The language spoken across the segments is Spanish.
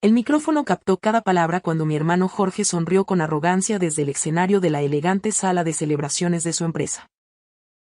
El micrófono captó cada palabra cuando mi hermano Jorge sonrió con arrogancia desde el escenario de la elegante sala de celebraciones de su empresa.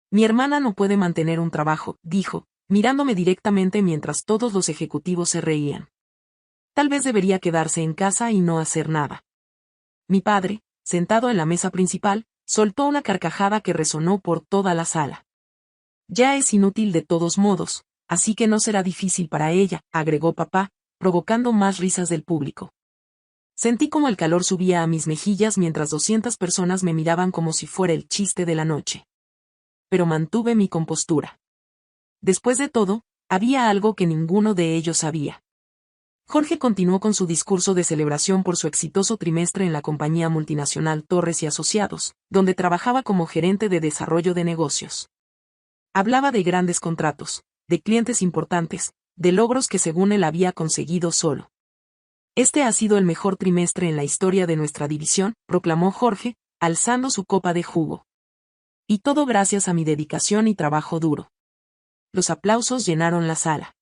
Mi hermana no puede mantener un trabajo, dijo, mirándome directamente mientras todos los ejecutivos se reían. Tal vez debería quedarse en casa y no hacer nada. Mi padre, sentado en la mesa principal, soltó una carcajada que resonó por toda la sala. Ya es inútil de todos modos, así que no será difícil para ella, agregó papá, provocando más risas del público. Sentí como el calor subía a mis mejillas mientras 200 personas me miraban como si fuera el chiste de la noche. Pero mantuve mi compostura. Después de todo, había algo que ninguno de ellos sabía. Jorge continuó con su discurso de celebración por su exitoso trimestre en la compañía multinacional Torres y Asociados, donde trabajaba como gerente de desarrollo de negocios. Hablaba de grandes contratos, de clientes importantes, de logros que según él había conseguido solo. Este ha sido el mejor trimestre en la historia de nuestra división, proclamó Jorge, alzando su copa de jugo. Y todo gracias a mi dedicación y trabajo duro. Los aplausos llenaron la sala.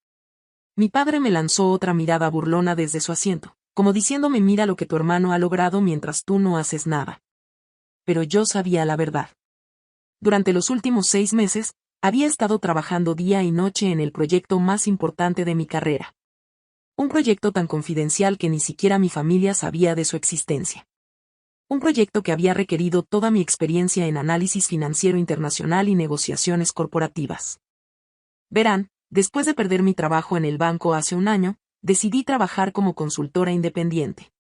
Mi padre me lanzó otra mirada burlona desde su asiento, como diciéndome mira lo que tu hermano ha logrado mientras tú no haces nada. Pero yo sabía la verdad. Durante los últimos 6 meses, había estado trabajando día y noche en el proyecto más importante de mi carrera. Un proyecto tan confidencial que ni siquiera mi familia sabía de su existencia. Un proyecto que había requerido toda mi experiencia en análisis financiero internacional y negociaciones corporativas. Verán, después de perder mi trabajo en el banco hace un año, decidí trabajar como consultora independiente.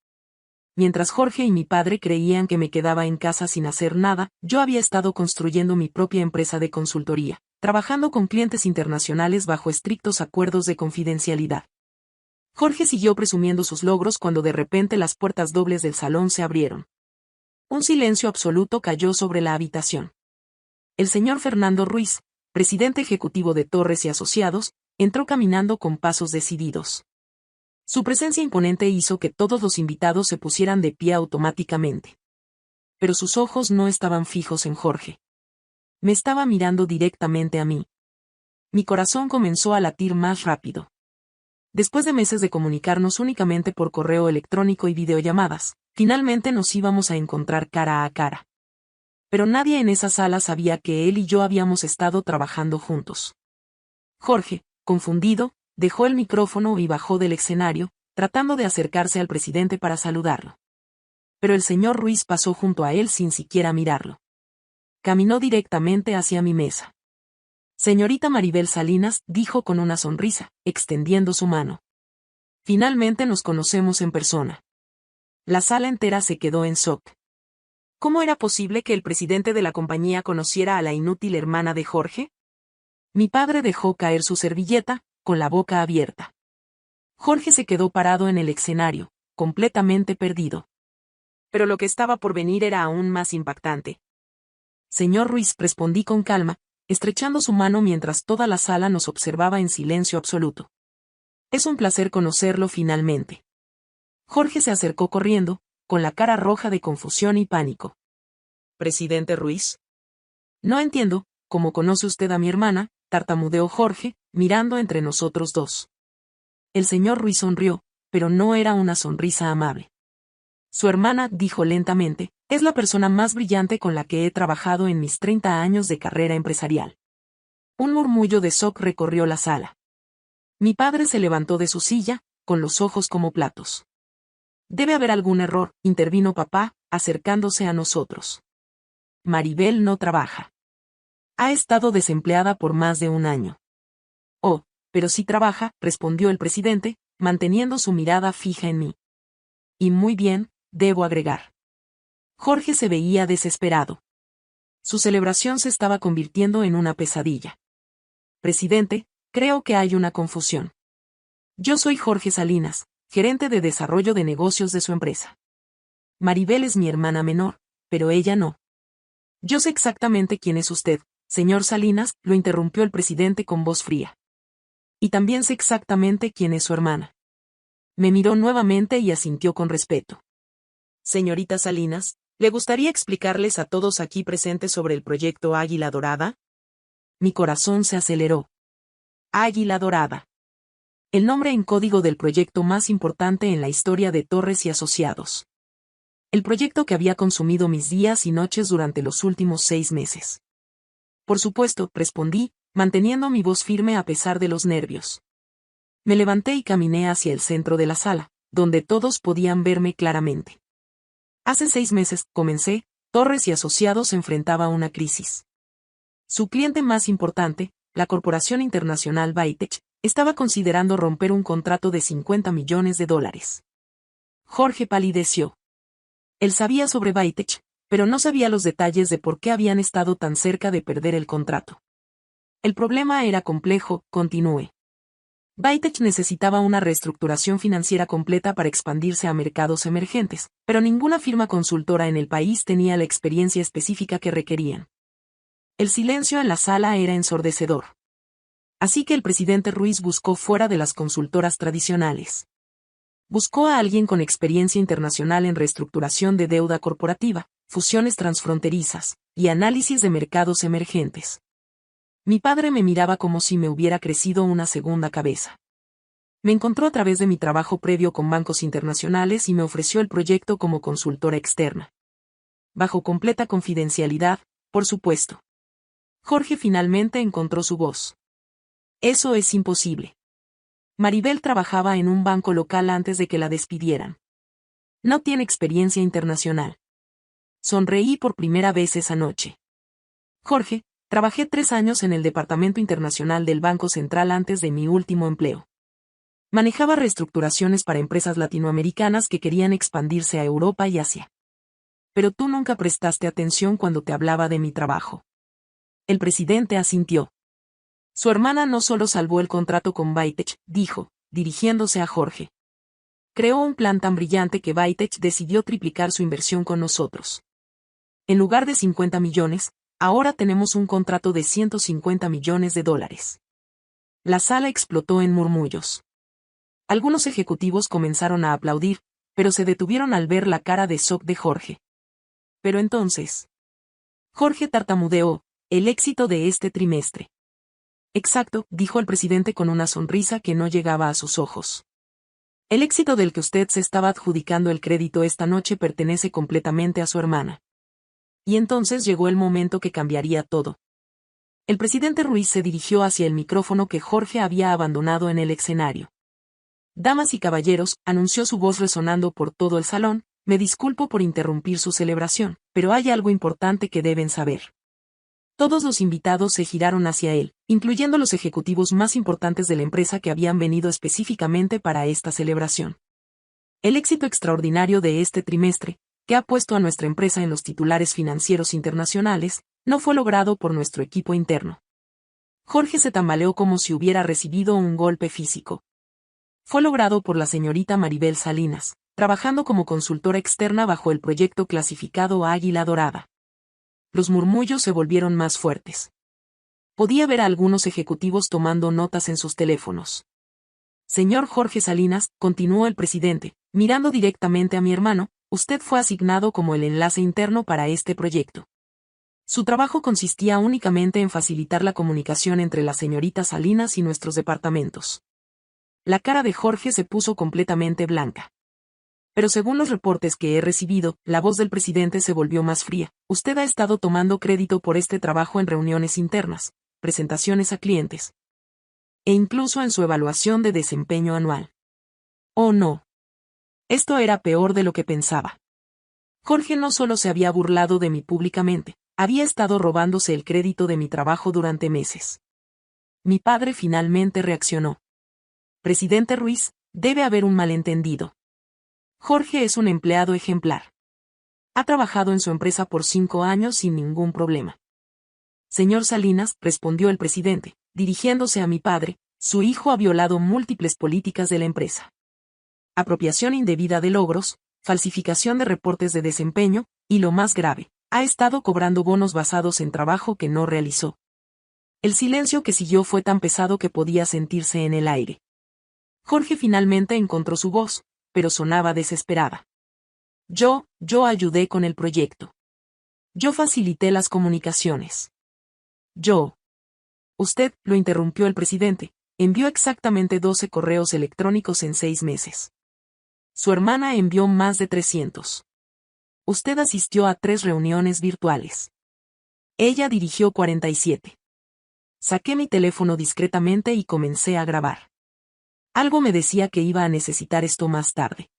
Mientras Jorge y mi padre creían que me quedaba en casa sin hacer nada, yo había estado construyendo mi propia empresa de consultoría, trabajando con clientes internacionales bajo estrictos acuerdos de confidencialidad. Jorge siguió presumiendo sus logros cuando de repente las puertas dobles del salón se abrieron. Un silencio absoluto cayó sobre la habitación. El señor Fernando Ruiz, presidente ejecutivo de Torres y Asociados, entró caminando con pasos decididos. Su presencia imponente hizo que todos los invitados se pusieran de pie automáticamente. Pero sus ojos no estaban fijos en Jorge. Me estaba mirando directamente a mí. Mi corazón comenzó a latir más rápido. Después de meses de comunicarnos únicamente por correo electrónico y videollamadas, finalmente nos íbamos a encontrar cara a cara. Pero nadie en esa sala sabía que él y yo habíamos estado trabajando juntos. Jorge, confundido, dejó el micrófono y bajó del escenario, tratando de acercarse al presidente para saludarlo. Pero el señor Ruiz pasó junto a él sin siquiera mirarlo. Caminó directamente hacia mi mesa. Señorita Maribel Salinas, dijo con una sonrisa, extendiendo su mano. Finalmente nos conocemos en persona. La sala entera se quedó en shock. ¿Cómo era posible que el presidente de la compañía conociera a la inútil hermana de Jorge? Mi padre dejó caer su servilleta, con la boca abierta. Jorge se quedó parado en el escenario, completamente perdido. Pero lo que estaba por venir era aún más impactante. Señor Ruiz, respondí con calma, estrechando su mano mientras toda la sala nos observaba en silencio absoluto. Es un placer conocerlo finalmente. Jorge se acercó corriendo, con la cara roja de confusión y pánico. ¿Presidente Ruiz? No entiendo, ¿cómo conoce usted a mi hermana?, tartamudeó Jorge, mirando entre nosotros dos. El señor Ruiz sonrió, pero no era una sonrisa amable. Su hermana, dijo lentamente, es la persona más brillante con la que he trabajado en mis 30 años de carrera empresarial. Un murmullo de shock recorrió la sala. Mi padre se levantó de su silla, con los ojos como platos. Debe haber algún error, intervino papá, acercándose a nosotros. Maribel no trabaja. Ha estado desempleada por más de un año. Oh, pero sí trabaja, respondió el presidente, manteniendo su mirada fija en mí. Y muy bien, debo agregar. Jorge se veía desesperado. Su celebración se estaba convirtiendo en una pesadilla. Presidente, creo que hay una confusión. Yo soy Jorge Salinas, gerente de desarrollo de negocios de su empresa. Maribel es mi hermana menor, pero ella no. Yo sé exactamente quién es usted, señor Salinas, lo interrumpió el presidente con voz fría. Y también sé exactamente quién es su hermana. Me miró nuevamente y asintió con respeto. Señorita Salinas, ¿le gustaría explicarles a todos aquí presentes sobre el proyecto Águila Dorada? Mi corazón se aceleró. Águila Dorada. El nombre en código del proyecto más importante en la historia de Torres y Asociados. El proyecto que había consumido mis días y noches durante los últimos 6 meses. Por supuesto, respondí, manteniendo mi voz firme a pesar de los nervios. Me levanté y caminé hacia el centro de la sala, donde todos podían verme claramente. Hace 6 meses, comencé, Torres y Asociados enfrentaba una crisis. Su cliente más importante, la corporación internacional Bytech, estaba considerando romper un contrato de $50 millones. Jorge palideció. Él sabía sobre Bytech, pero no sabía los detalles de por qué habían estado tan cerca de perder el contrato. El problema era complejo, continué. Bytech necesitaba una reestructuración financiera completa para expandirse a mercados emergentes, pero ninguna firma consultora en el país tenía la experiencia específica que requerían. El silencio en la sala era ensordecedor. Así que el presidente Ruiz buscó fuera de las consultoras tradicionales. Buscó a alguien con experiencia internacional en reestructuración de deuda corporativa, fusiones transfronterizas, y análisis de mercados emergentes. Mi padre me miraba como si me hubiera crecido una segunda cabeza. Me encontró a través de mi trabajo previo con bancos internacionales y me ofreció el proyecto como consultora externa. Bajo completa confidencialidad, por supuesto. Jorge finalmente encontró su voz. Eso es imposible. Maribel trabajaba en un banco local antes de que la despidieran. No tiene experiencia internacional. Sonreí por primera vez esa noche. Jorge, trabajé 3 años en el Departamento Internacional del Banco Central antes de mi último empleo. Manejaba reestructuraciones para empresas latinoamericanas que querían expandirse a Europa y Asia. Pero tú nunca prestaste atención cuando te hablaba de mi trabajo. El presidente asintió. Su hermana no solo salvó el contrato con Bytech, dijo, dirigiéndose a Jorge. Creó un plan tan brillante que Bytech decidió triplicar su inversión con nosotros. En lugar de 50 millones, ahora tenemos un contrato de $150 millones. La sala explotó en murmullos. Algunos ejecutivos comenzaron a aplaudir, pero se detuvieron al ver la cara de shock de Jorge. Pero entonces. Jorge tartamudeó, el éxito de este trimestre. Exacto, dijo el presidente con una sonrisa que no llegaba a sus ojos. El éxito del que usted se estaba adjudicando el crédito esta noche pertenece completamente a su hermana. Y entonces llegó el momento que cambiaría todo. El presidente Ruiz se dirigió hacia el micrófono que Jorge había abandonado en el escenario. Damas y caballeros, anunció su voz resonando por todo el salón, me disculpo por interrumpir su celebración, pero hay algo importante que deben saber. Todos los invitados se giraron hacia él, incluyendo los ejecutivos más importantes de la empresa que habían venido específicamente para esta celebración. El éxito extraordinario de este trimestre, que ha puesto a nuestra empresa en los titulares financieros internacionales, no fue logrado por nuestro equipo interno. Jorge se tambaleó como si hubiera recibido un golpe físico. Fue logrado por la señorita Maribel Salinas, trabajando como consultora externa bajo el proyecto clasificado Águila Dorada. Los murmullos se volvieron más fuertes. Podía ver a algunos ejecutivos tomando notas en sus teléfonos. Señor Jorge Salinas, continuó el presidente, mirando directamente a mi hermano, usted fue asignado como el enlace interno para este proyecto. Su trabajo consistía únicamente en facilitar la comunicación entre la señorita Salinas y nuestros departamentos. La cara de Jorge se puso completamente blanca. Pero según los reportes que he recibido, la voz del presidente se volvió más fría. Usted ha estado tomando crédito por este trabajo en reuniones internas, presentaciones a clientes. E incluso en su evaluación de desempeño anual. Oh no. Esto era peor de lo que pensaba. Jorge no solo se había burlado de mí públicamente, había estado robándose el crédito de mi trabajo durante meses. Mi padre finalmente reaccionó. Presidente Ruiz, debe haber un malentendido. Jorge es un empleado ejemplar. Ha trabajado en su empresa por 5 años sin ningún problema. Señor Salinas, respondió el presidente, dirigiéndose a mi padre, su hijo ha violado múltiples políticas de la empresa. Apropiación indebida de logros, falsificación de reportes de desempeño, y lo más grave, ha estado cobrando bonos basados en trabajo que no realizó. El silencio que siguió fue tan pesado que podía sentirse en el aire. Jorge finalmente encontró su voz, pero sonaba desesperada. Yo ayudé con el proyecto. Yo facilité las comunicaciones. Usted, lo interrumpió el presidente, envió exactamente 12 correos electrónicos en 6 meses. Su hermana envió más de 300. Usted asistió a 3 reuniones virtuales. Ella dirigió 47. Saqué mi teléfono discretamente y comencé a grabar. Algo me decía que iba a necesitar esto más tarde.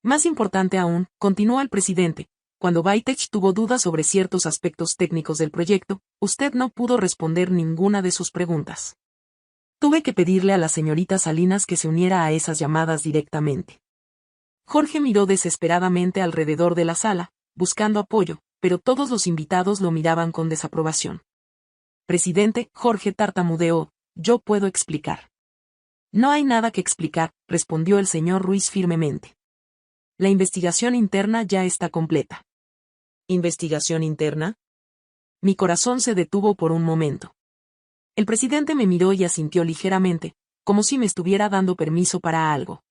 Más importante aún, continuó el presidente, cuando Bytech tuvo dudas sobre ciertos aspectos técnicos del proyecto, usted no pudo responder ninguna de sus preguntas. Tuve que pedirle a la señorita Salinas que se uniera a esas llamadas directamente. Jorge miró desesperadamente alrededor de la sala, buscando apoyo, pero todos los invitados lo miraban con desaprobación. Presidente, Jorge tartamudeó, yo puedo explicar. No hay nada que explicar, respondió el señor Ruiz firmemente. La investigación interna ya está completa. ¿Investigación interna? Mi corazón se detuvo por un momento. El presidente me miró y asintió ligeramente, como si me estuviera dando permiso para algo.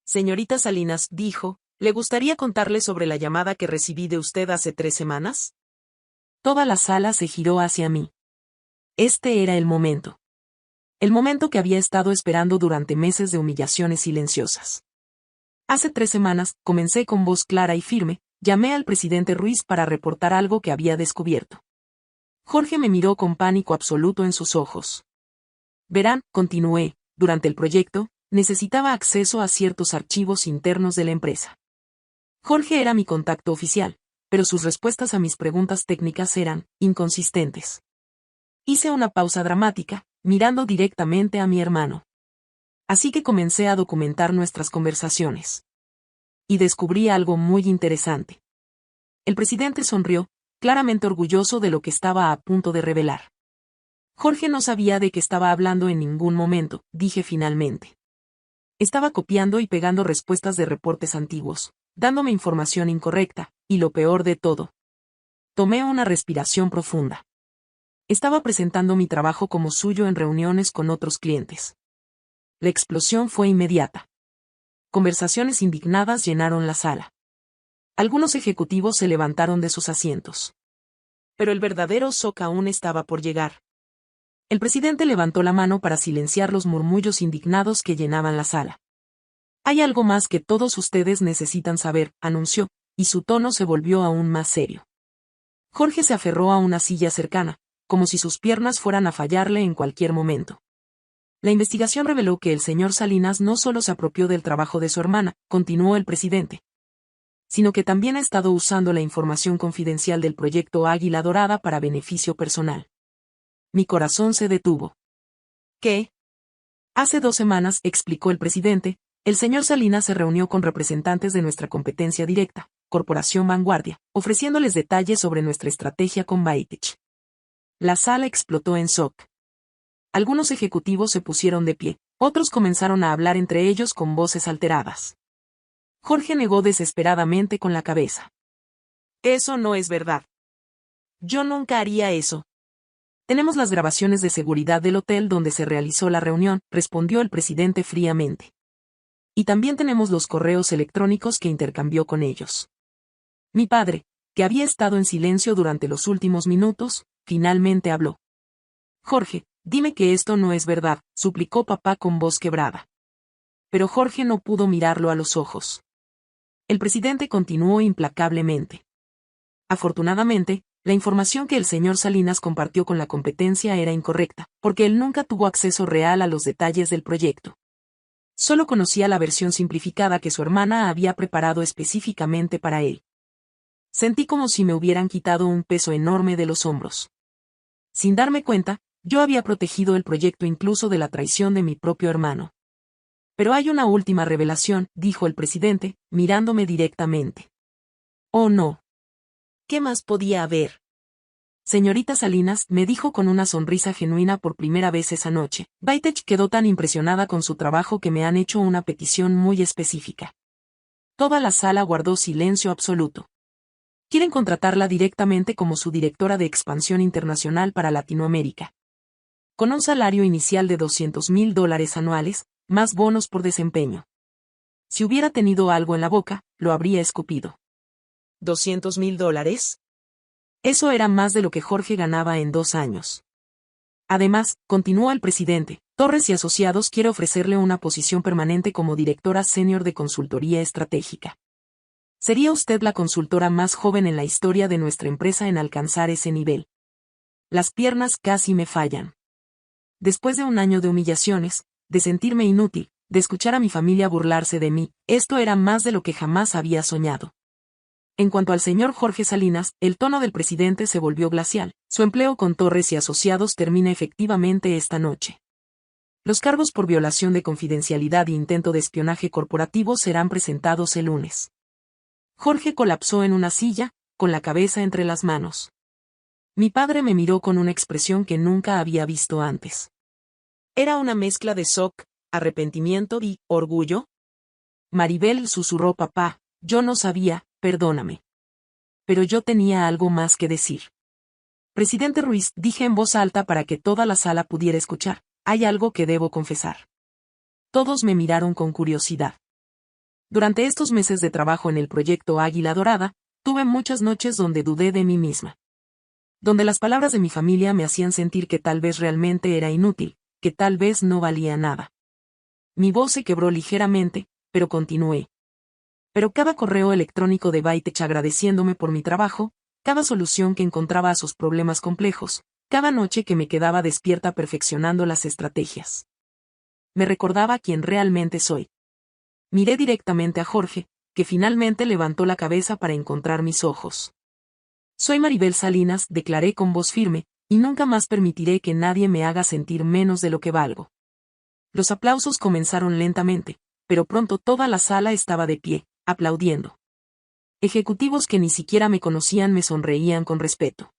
Señorita Salinas, dijo, ¿le gustaría contarle sobre la llamada que recibí de usted hace 3 semanas? Toda la sala se giró hacia mí. Este era el momento. El momento que había estado esperando durante meses de humillaciones silenciosas. Hace 3 semanas, comencé con voz clara y firme, llamé al presidente Ruiz para reportar algo que había descubierto. Jorge me miró con pánico absoluto en sus ojos. Verán, continué, durante el proyecto, necesitaba acceso a ciertos archivos internos de la empresa. Jorge era mi contacto oficial, pero sus respuestas a mis preguntas técnicas eran inconsistentes. Hice una pausa dramática, mirando directamente a mi hermano. Así que comencé a documentar nuestras conversaciones. Y descubrí algo muy interesante. El presidente sonrió, claramente orgulloso de lo que estaba a punto de revelar. Jorge no sabía de qué estaba hablando en ningún momento, dije finalmente. Estaba copiando y pegando respuestas de reportes antiguos, dándome información incorrecta, y lo peor de todo. Tomé una respiración profunda. Estaba presentando mi trabajo como suyo en reuniones con otros clientes. La explosión fue inmediata. Conversaciones indignadas llenaron la sala. Algunos ejecutivos se levantaron de sus asientos. Pero el verdadero shock aún estaba por llegar. El presidente levantó la mano para silenciar los murmullos indignados que llenaban la sala. Hay algo más que todos ustedes necesitan saber, anunció, y su tono se volvió aún más serio. Jorge se aferró a una silla cercana, como si sus piernas fueran a fallarle en cualquier momento. La investigación reveló que el señor Salinas no solo se apropió del trabajo de su hermana, continuó el presidente, sino que también ha estado usando la información confidencial del proyecto Águila Dorada para beneficio personal. Mi corazón se detuvo. ¿Qué? Hace 2 semanas, explicó el presidente, el señor Salinas se reunió con representantes de nuestra competencia directa, Corporación Vanguardia, ofreciéndoles detalles sobre nuestra estrategia con Bytech. La sala explotó en shock. Algunos ejecutivos se pusieron de pie, otros comenzaron a hablar entre ellos con voces alteradas. Jorge negó desesperadamente con la cabeza. Eso no es verdad. Yo nunca haría eso. Tenemos las grabaciones de seguridad del hotel donde se realizó la reunión, respondió el presidente fríamente. Y también tenemos los correos electrónicos que intercambió con ellos. Mi padre, que había estado en silencio durante los últimos minutos, finalmente habló. Jorge, dime que esto no es verdad, suplicó papá con voz quebrada. Pero Jorge no pudo mirarlo a los ojos. El presidente continuó implacablemente. Afortunadamente, la información que el señor Salinas compartió con la competencia era incorrecta, porque él nunca tuvo acceso real a los detalles del proyecto. Solo conocía la versión simplificada que su hermana había preparado específicamente para él. Sentí como si me hubieran quitado un peso enorme de los hombros. Sin darme cuenta, yo había protegido el proyecto incluso de la traición de mi propio hermano. Pero hay una última revelación, dijo el presidente, mirándome directamente. Oh no. ¿Qué más podía haber? Señorita Salinas, me dijo con una sonrisa genuina por primera vez esa noche, Bytech quedó tan impresionada con su trabajo que me han hecho una petición muy específica. Toda la sala guardó silencio absoluto. Quieren contratarla directamente como su directora de expansión internacional para Latinoamérica. Con un salario inicial de $200,000 anuales, más bonos por desempeño. Si hubiera tenido algo en la boca, lo habría escupido. ¿$200,000? Eso era más de lo que Jorge ganaba en 2 años. Además, continuó el presidente, Torres y Asociados quiere ofrecerle una posición permanente como directora senior de consultoría estratégica. Sería usted la consultora más joven en la historia de nuestra empresa en alcanzar ese nivel. Las piernas casi me fallan. Después de un año de humillaciones, de sentirme inútil, de escuchar a mi familia burlarse de mí, esto era más de lo que jamás había soñado. En cuanto al señor Jorge Salinas, el tono del presidente se volvió glacial. Su empleo con Torres y Asociados termina efectivamente esta noche. Los cargos por violación de confidencialidad e intento de espionaje corporativo serán presentados el lunes. Jorge colapsó en una silla, con la cabeza entre las manos. Mi padre me miró con una expresión que nunca había visto antes. Era una mezcla de shock, arrepentimiento y orgullo. Maribel, susurró papá, yo no sabía, perdóname. Pero yo tenía algo más que decir. Presidente Ruiz, dije en voz alta para que toda la sala pudiera escuchar, hay algo que debo confesar. Todos me miraron con curiosidad. Durante estos meses de trabajo en el proyecto Águila Dorada, tuve muchas noches donde dudé de mí misma. Donde las palabras de mi familia me hacían sentir que tal vez realmente era inútil, que tal vez no valía nada. Mi voz se quebró ligeramente, pero continué. Pero cada correo electrónico de Baitech agradeciéndome por mi trabajo, cada solución que encontraba a sus problemas complejos, cada noche que me quedaba despierta perfeccionando las estrategias. Me recordaba quién realmente soy. Miré directamente a Jorge, que finalmente levantó la cabeza para encontrar mis ojos. Soy Maribel Salinas, declaré con voz firme, y nunca más permitiré que nadie me haga sentir menos de lo que valgo. Los aplausos comenzaron lentamente, pero pronto toda la sala estaba de pie, aplaudiendo. Ejecutivos que ni siquiera me conocían me sonreían con respeto.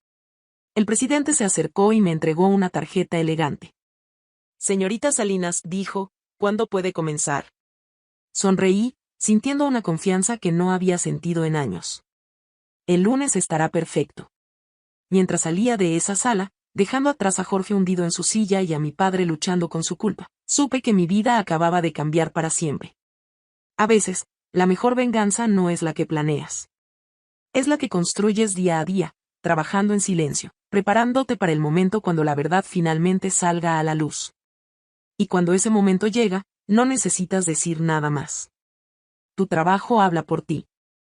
El presidente se acercó y me entregó una tarjeta elegante. Señorita Salinas, dijo, ¿cuándo puede comenzar? Sonreí, sintiendo una confianza que no había sentido en años. El lunes estará perfecto. Mientras salía de esa sala, dejando atrás a Jorge hundido en su silla y a mi padre luchando con su culpa, supe que mi vida acababa de cambiar para siempre. A veces, la mejor venganza no es la que planeas. Es la que construyes día a día, trabajando en silencio, preparándote para el momento cuando la verdad finalmente salga a la luz. Y cuando ese momento llega, no necesitas decir nada más. Tu trabajo habla por ti.